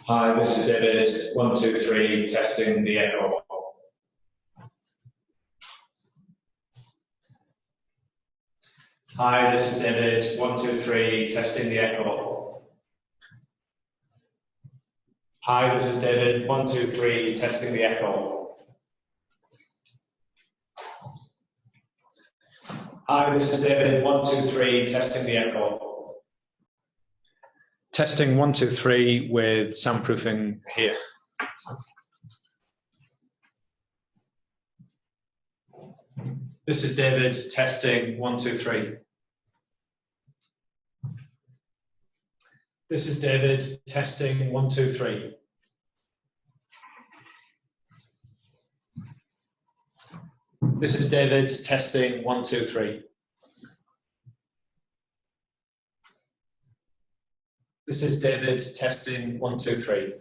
Hi, this is David. 1, 2, 3, testing the echo. Hi, this is David. 1, 2, 3, testing the echo. Hi, this is David. 1, 2, 3, testing the echo. Hi, this is David. 1, 2, 3, testing the echo. Testing 1, 2, 3 with soundproofing here. This is David. Testing 1, 2, 3. This is David. Testing 1, 2, 3. This is David. Testing 1, 2, 3. This is David. Testing 1, 2, 3.